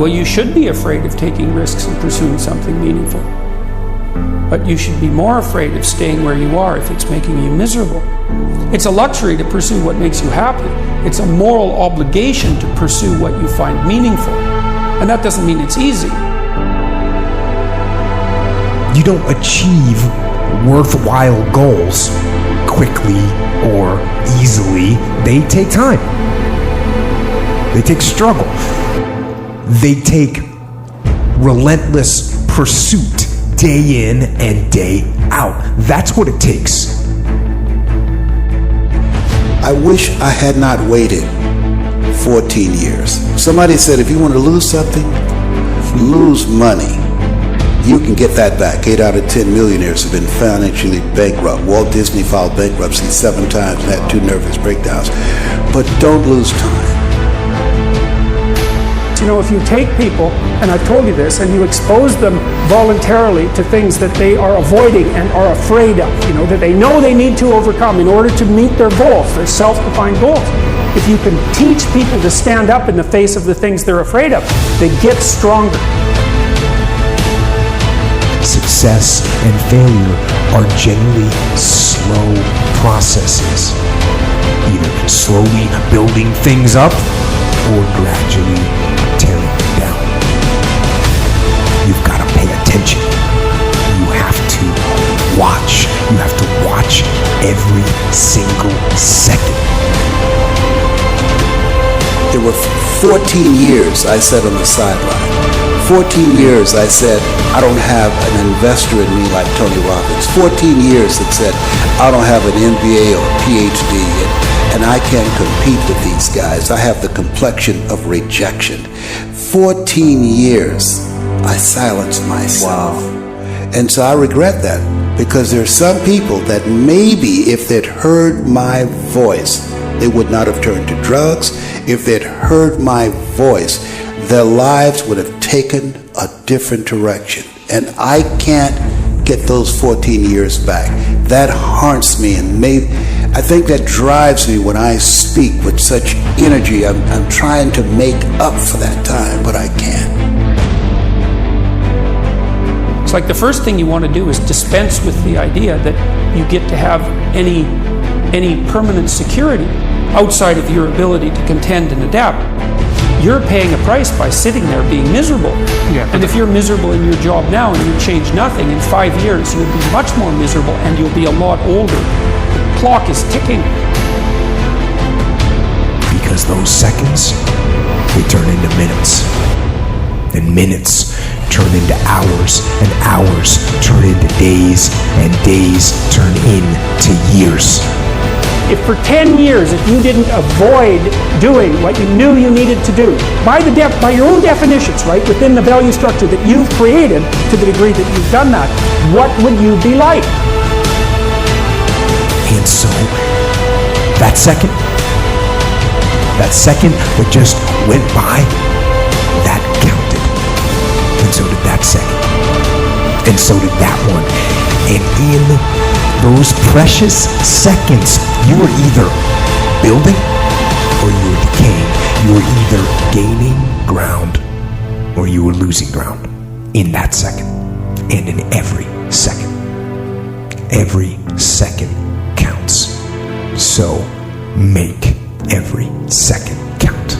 Well, you should be afraid of taking risks and pursuing something meaningful. But you should be more afraid of staying where you are if it's making you miserable. It's a luxury to pursue what makes you happy. It's a moral obligation to pursue what you find meaningful. And that doesn't mean it's easy. You don't achieve worthwhile goals quickly or easily. They take time. They take struggle. They take relentless pursuit, day in and day out. That's what it takes. I wish I had not waited 14 years. Somebody said if you want to lose something, lose money. You can get that back. 8 out of 10 millionaires have been financially bankrupt. Walt Disney filed bankruptcy 7 times and had 2 nervous breakdowns. But don't lose time. You know, if you take people, and I've told you this, and you expose them voluntarily to things that they are avoiding and are afraid of, that they know they need to overcome in order to meet their goals, their self-defined goals. If you can teach people to stand up in the face of the things they're afraid of, they get stronger. Success and failure are generally slow processes, either slowly building things up or gradually tearing them down. You've got to pay attention. You have to watch. You have to watch every single second. There were 14 years I sat on the sideline. 14 years I said, I don't have an investor in me like Tony Robbins. 14 years that said, I don't have an MBA or a PhD, and I can't compete with these guys. I have the complexion of rejection. 14 years I silenced myself. Wow. And so I regret that, because there are some people that maybe if they'd heard my voice, they would not have turned to drugs. If they'd heard my voice, their lives would have taken a different direction. And I can't get those 14 years back. That haunts me, and I think that drives me when I speak with such energy. I'm trying to make up for that time, but I can't. It's like the first thing you want to do is dispense with the idea that you get to have any permanent security outside of your ability to contend and adapt. You're paying a price by sitting there being miserable. Yeah. And if you're miserable in your job now and you change nothing, in 5 years you'll be much more miserable and you'll be a lot older. The clock is ticking. Because those seconds, they turn into minutes. And minutes turn into hours, and hours turn into days, and days turn into years. If for 10 years, if you didn't avoid doing what you knew you needed to do, by your own definitions, right, within the value structure that you've created, to the degree that you've done that, what would you be like? And so, that second that just went by, that counted. And so did that second. And so did that one. And in those precious seconds, you were either building or you were decaying. You were either gaining ground or you were losing ground in that second, and in every second. Every second counts. So make every second count.